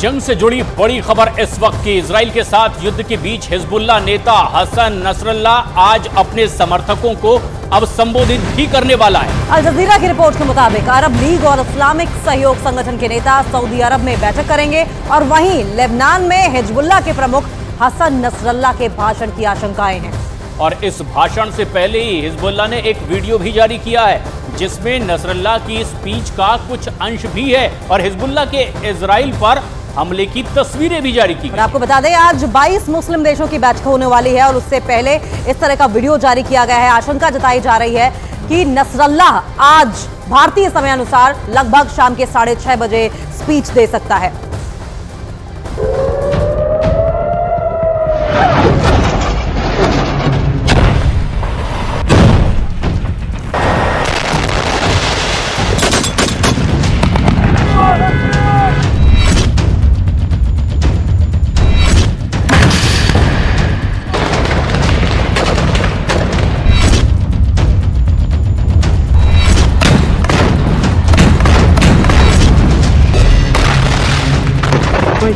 जंग से जुड़ी बड़ी खबर इस वक्त की। इजराइल के साथ युद्ध के बीच हिजबुल्लाह नेता हसन नसरल्लाह आज अपने समर्थकों को अब संबोधित भी करने वाला है। अल जजीरा की रिपोर्ट के मुताबिक अरब लीग और इस्लामिक सहयोग संगठन के नेता सऊदी अरब में बैठक करेंगे और वहीं लेबनान में हिजबुल्लाह के प्रमुख हसन नसरल्लाह के भाषण की आशंकाएं हैं। और इस भाषण से पहले ही हिजबुल्लाह ने एक वीडियो भी जारी किया है जिसमें नसरल्लाह की स्पीच का कुछ अंश भी है और हिजबुल्लाह के इजराइल पर हमले की तस्वीरें भी जारी की गई। आपको बता दें आज 22 मुस्लिम देशों की बैठक होने वाली है और उससे पहले इस तरह का वीडियो जारी किया गया है। आशंका जताई जा रही है कि नसरल्लाह आज भारतीय समय अनुसार लगभग शाम के 6:30 बजे स्पीच दे सकता है।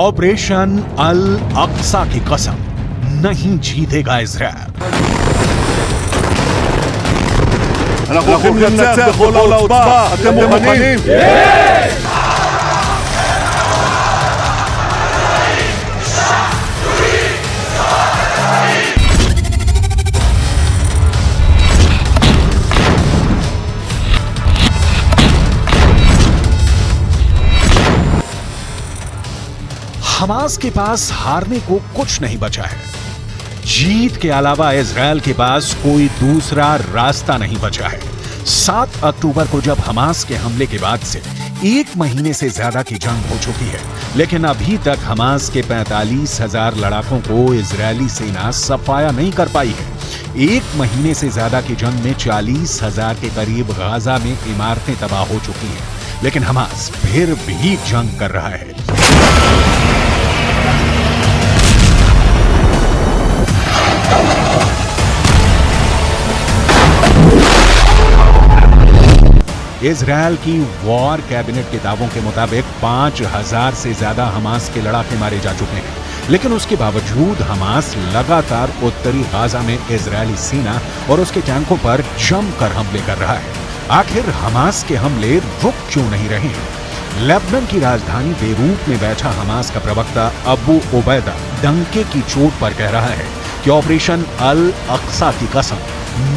ऑपरेशन अल अक्सा की कसम, नहीं जीतेगा इजराइल। אנחנו הולכים לנצח בכל העוצמה, אתם מוכנים? हमास के पास हारने को कुछ नहीं बचा है। जीत के अलावा इजराइल के पास कोई दूसरा रास्ता नहीं बचा है। 7 अक्टूबर को जब हमास के हमले के बाद से 1 महीने से ज्यादा की जंग हो चुकी है, लेकिन अभी तक हमास के 45,000 लड़ाकों को इजरायली सेना सफाया नहीं कर पाई है। 1 महीने से ज्यादा की जंग में 40,000 के करीब गाजा में इमारतें तबाह हो चुकी हैं, लेकिन हमास फिर भी जंग कर रहा है। इजरायल की वॉर कैबिनेट के दावों के मुताबिक 5,000 से ज्यादा हमास के लड़ाके मारे जा चुके हैं, लेकिन उसके बावजूद हमास लगातार उत्तरी गाजा में इजरायली सेना और उसके टैंकों पर जमकर हमले कर रहा है। आखिर हमास के हमले रुक क्यों नहीं रहे हैं? लेबनान की राजधानी बेरूत में बैठा हमास का प्रवक्ता अबू उबैदा डंके की चोट पर कह रहा है कि ऑपरेशन अल अक्सा की कसम,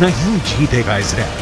नहीं जीतेगा इजरायल।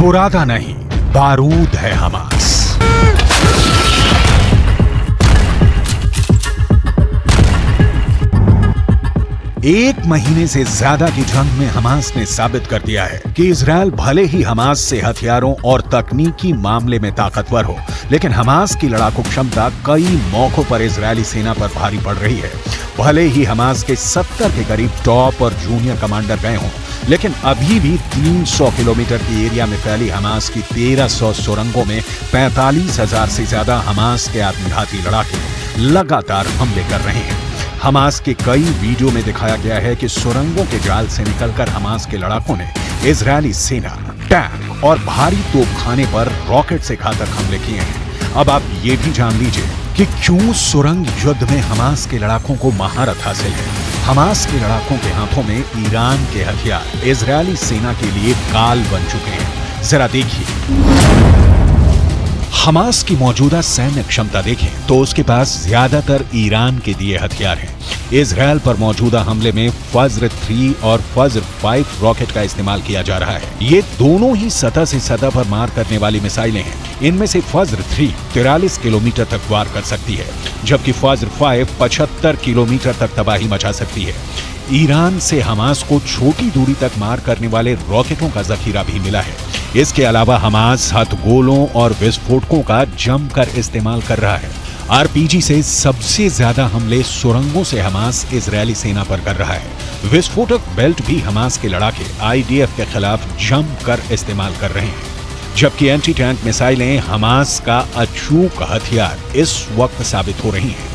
बुरादा नहीं, बारूद है हमास। एक महीने से ज्यादा की जंग में हमास ने साबित कर दिया है कि इजरायल भले ही हमास से हथियारों और तकनीकी मामले में ताकतवर हो, लेकिन हमास की लड़ाकू क्षमता कई मौकों पर इजरायली सेना पर भारी पड़ रही है। भले ही हमास के 70 के करीब टॉप और जूनियर कमांडर गए हों, लेकिन अभी भी 300 किलोमीटर के एरिया में फैली हमास की 1300 सुरंगों में 45,000 से ज्यादा हमास के आत्मघाती लड़ाके लगातार हमले कर रहे हैं। हमास के कई वीडियो में दिखाया गया है कि सुरंगों के जाल से निकलकर हमास के लड़ाकों ने इजरायली सेना, टैंक और भारी तोपखाने पर रॉकेट से घातक हमले किए हैं। अब आप ये भी जान लीजिए कि क्यों सुरंग युद्ध में हमास के लड़ाकों को महारत हासिल है। हमास के लड़ाकों के हाथों में ईरान के हथियार इजरायली सेना के लिए काल बन चुके हैं। जरा देखिए, हमास की मौजूदा सैन्य क्षमता देखें तो उसके पास ज्यादातर ईरान के दिए हथियार हैं। इजरायल पर मौजूदा हमले में फज्र 3 और फज्र 5 रॉकेट का इस्तेमाल किया जा रहा है। ये दोनों ही सतह से सतह पर मार करने वाली मिसाइलें हैं। इनमें से फज्र 3 43 किलोमीटर तक वार कर सकती है, जबकि फज्र 5 75 किलोमीटर तक तबाही मचा सकती है। ईरान से हमास को छोटी दूरी तक मार करने वाले रॉकेटों का जखीरा भी मिला है। इसके अलावा हमास हथगोलों और विस्फोटकों का जमकर इस्तेमाल कर रहा है। आरपीजी से सबसे ज्यादा हमले सुरंगों से हमास इजरायली सेना पर कर रहा है। विस्फोटक बेल्ट भी हमास के लड़ाके आईडीएफ के खिलाफ जमकर इस्तेमाल कर रहे हैं, जबकि एंटी टैंक मिसाइलें हमास का अचूक हथियार इस वक्त साबित हो रही हैं।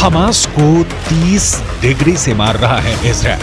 हमास को 30 डिग्री से मार रहा है इजरायल।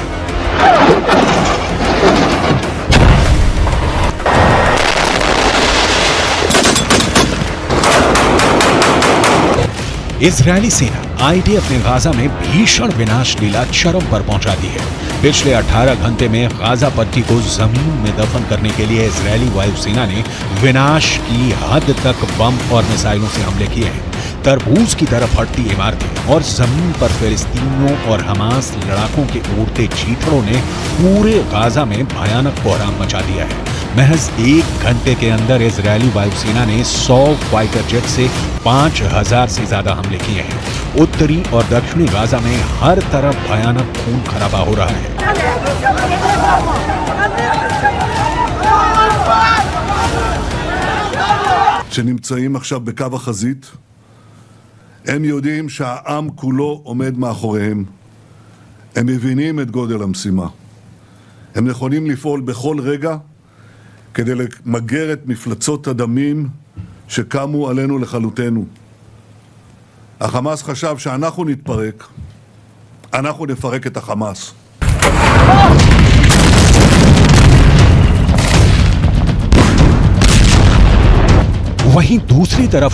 इजरायली सेना आईडीएफ ने गाजा में भीषण विनाश लीला चरम पर पहुंचा दी है। पिछले 18 घंटे में गाजा पट्टी को जमीन में दफन करने के लिए इजरायली वायुसेना ने विनाश की हद तक बम और मिसाइलों से हमले किए हैं। तरबूज की तरफ हटती इमारतें और जमीन पर फिलिस्तीनियों और हमास लड़ाकों के उड़ते चीथड़ों ने पूरे गाजा में भयानक कोहराम मचा दिया है। महज 1 घंटे के अंदर इजरायली वायुसेना ने 100 फाइटर जेट से 5000 से ज्यादा हमले किए हैं। उत्तरी और दक्षिणी गाजा में हर तरफ भयानक खून खराबा हो रहा है। שנמצאים עכשיו בקו החזית, הם יודעים שהעם כולו עומד מאחוריהם. הם מבינים את גודל המשימה. הם נכונים לפעול בכל רגע כדי למגר את מפלצות הדמים שקמו עלינו לכלותנו. החמאס חשב שאנחנו נתפרק, אנחנו נפרק את החמאס. वहीं दूसरी तरफ